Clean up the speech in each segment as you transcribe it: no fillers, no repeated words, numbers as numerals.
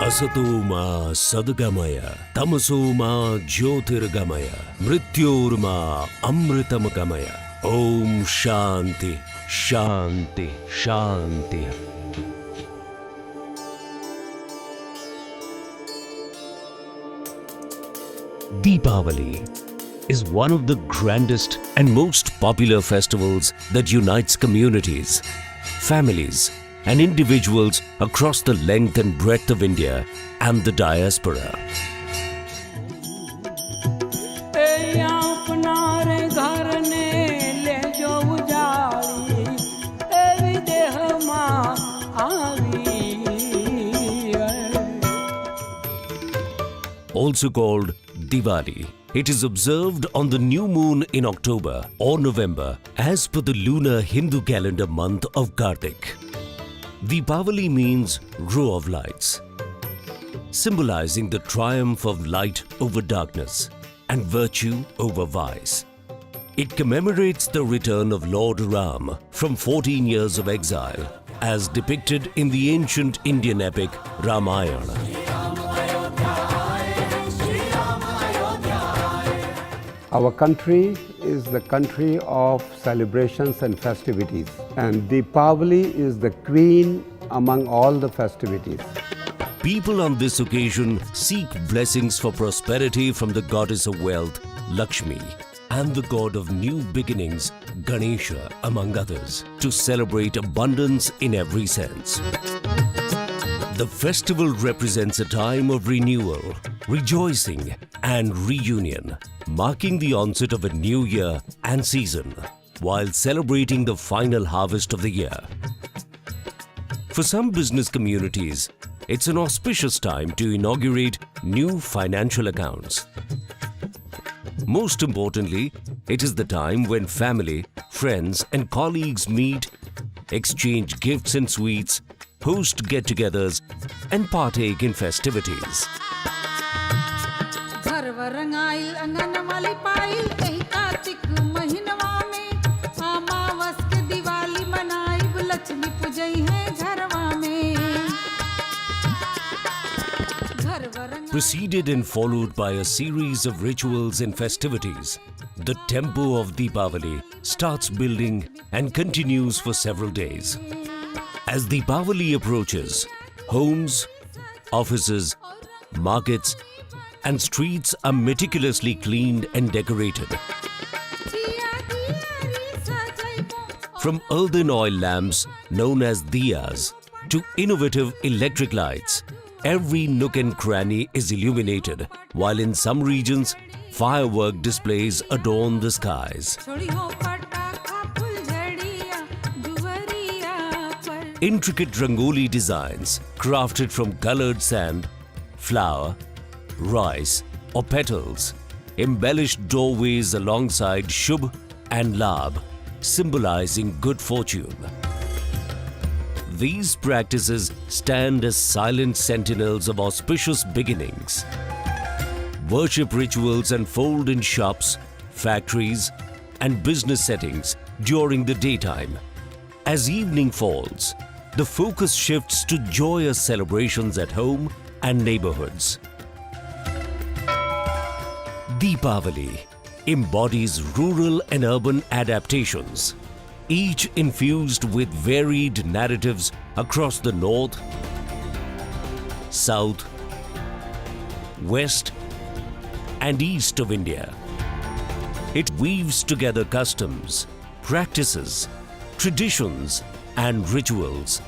असतो मा सद्गमय तमसो मा ज्योतिर्गमय मृत्योर्मा अमृतमगमय। ओम शांति शांति शांति। Deepavali is one of the grandest and most popular festivals that unites communities, families, and individuals across the length and breadth of India and the diaspora. Also called Diwali, it is observed on the new moon in October or November as per the lunar Hindu calendar month of Kartik. Deepavali means row of lights, symbolizing the triumph of light over darkness and virtue over vice. It commemorates the return of Lord Ram from 14 years of exile, as depicted in the ancient Indian epic Ramayana. Our country is the country of celebrations and festivities, and Deepavali is the queen among all the festivities. People on this occasion seek blessings for prosperity from the goddess of wealth, Lakshmi, and the god of new beginnings, Ganesha, among others, to celebrate abundance in every sense. The festival represents a time of renewal, rejoicing, and reunion, marking the onset of a new year and season, while celebrating the final harvest of the year. For some business communities, it's an auspicious time to inaugurate new financial accounts. Most importantly, it is the time when family, friends, and colleagues meet, exchange gifts and sweets, host get-togethers, and partake in festivities. Preceded and followed by a series of rituals and festivities, the tempo of Deepavali starts building and continues for several days. As Deepavali approaches, homes, offices, markets, and streets are meticulously cleaned and decorated. From earthen oil lamps known as diyas to innovative electric lights, every nook and cranny is illuminated, while in some regions, firework displays adorn the skies. Intricate rangoli designs crafted from colored sand, flour, rice, or petals embellish doorways alongside Shubh and Labh, symbolizing good fortune. These practices stand as silent sentinels of auspicious beginnings. Worship rituals unfold in shops, factories, and business settings during the daytime. As evening falls, the focus shifts to joyous celebrations at home and neighborhoods. Deepavali embodies rural and urban adaptations, each infused with varied narratives across the north, south, west, and east of India. It weaves together customs, practices, traditions, and rituals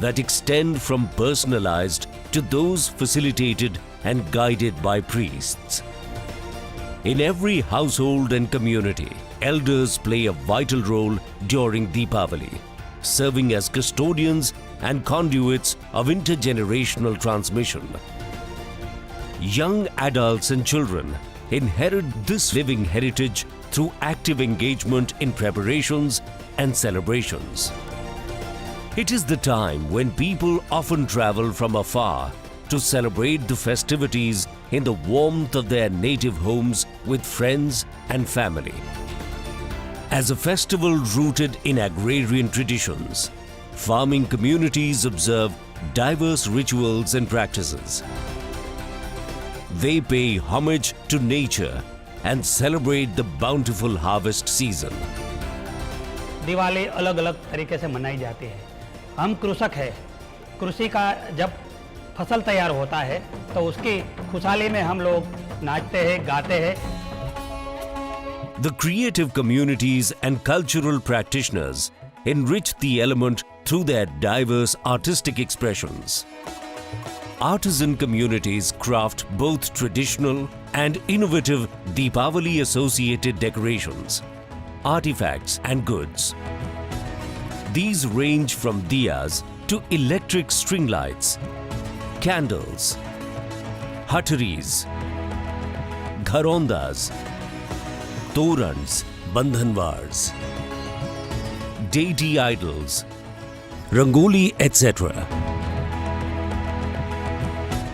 that extend from personalized to those facilitated and guided by priests. In every household and community, elders play a vital role during Deepavali, serving as custodians and conduits of intergenerational transmission. Young adults and children inherit this living heritage through active engagement in preparations and celebrations. It is the time when people often travel from afar to celebrate the festivities in the warmth of their native homes with friends and family. As a festival rooted in agrarian traditions, farming communities observe diverse rituals and practices. They pay homage to nature and celebrate the bountiful harvest season. Diwali अलग अलग तरीके से मनाई जाती है। हम कृषक हैं, कृषि का जब फसल तैयार होता है तो उसकी खुशहाली में हम लोग नाचते हैं, गाते हैं। The creative communities and cultural practitioners enrich the element through their diverse artistic expressions. Artisan communities craft both traditional and innovative Deepavali associated decorations, artifacts and goods. These range from diyas to electric string lights, candles, hataris, gharondas, torans, bandhanwars, deity idols, rangoli, etc.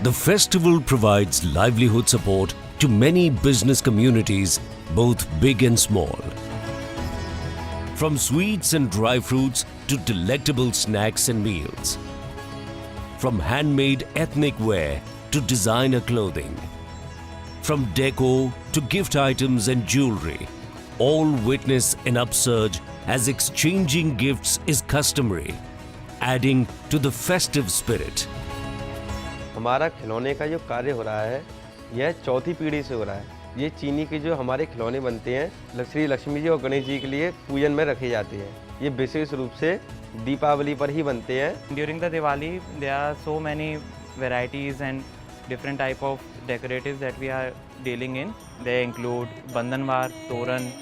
The festival provides livelihood support to many business communities, both big and small. From sweets and dry fruits to delectable snacks and meals. From handmade ethnic wear to designer clothing. From deco to gift items and jewelry, all witness an upsurge as exchanging gifts is customary, adding to the festive spirit. हमारा खिलौने का जो कार्य हो रहा है यह चौथी पीढ़ी से हो रहा है। ये चीनी के जो हमारे खिलौने बनते हैं श्री लक्ष्मी जी और गणेश जी के लिए पूजन में रखे जाते हैं। ये विशेष रूप से दीपावली पर ही बनते हैं। During the Diwali, there are so many varieties and different type of decoratives that we are dealing in. They include Bandhanwar, Toran.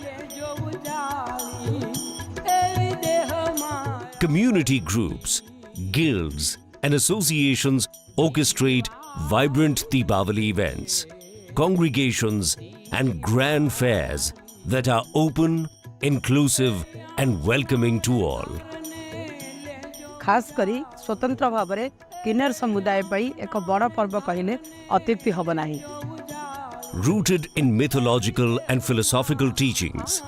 Community groups, guilds, and associations orchestrate vibrant Deepavali events, congregations, and grand fairs that are open, inclusive, and welcoming to all. खास करी स्वतंत्र भाव में किन्नर समुदाय पई एक बड़ा पर्व कहले अतिथि हब नाही। Rooted in mythological and philosophical teachings,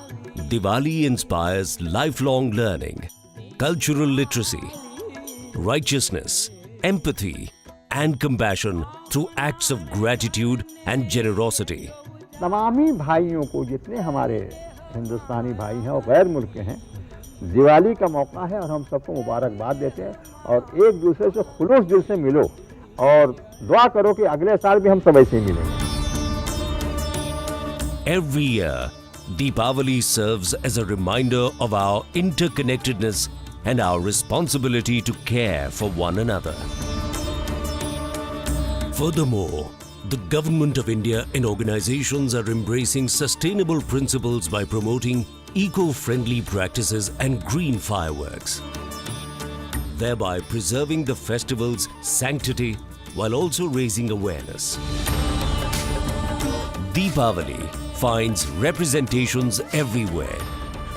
Diwali inspires lifelong learning, cultural literacy, righteousness, empathy, and compassion through acts of gratitude and generosity. तमामी भाइयों को जितने हमारे हिंदुस्तानी भाई हैं और गैर मुल्क के हैं, दिवाली का मौका है और हम सबको मुबारकबाद देते हैं और एक दूसरे से खुलूस दिल से मिलो और दुआ करो कि अगले साल भी हम सब ऐसे ही मिलेंगे। Every year, Deepavali serves as a reminder of our interconnectedness and our responsibility to care for one another. Furthermore, the Government of India and organizations are embracing sustainable principles by promoting eco-friendly practices and green fireworks, thereby preserving the festival's sanctity while also raising awareness. Deepavali finds representations everywhere,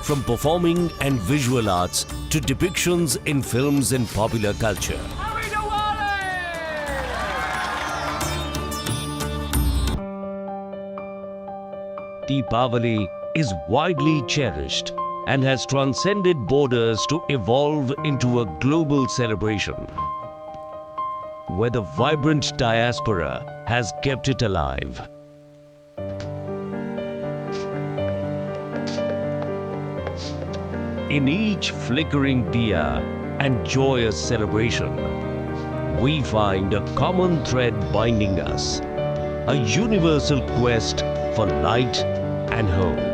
from performing and visual arts to depictions in films and popular culture. Deepavali is widely cherished and has transcended borders to evolve into a global celebration, where the vibrant diaspora has kept it alive. In each flickering diya and joyous celebration, we find a common thread binding us, a universal quest for light and hope.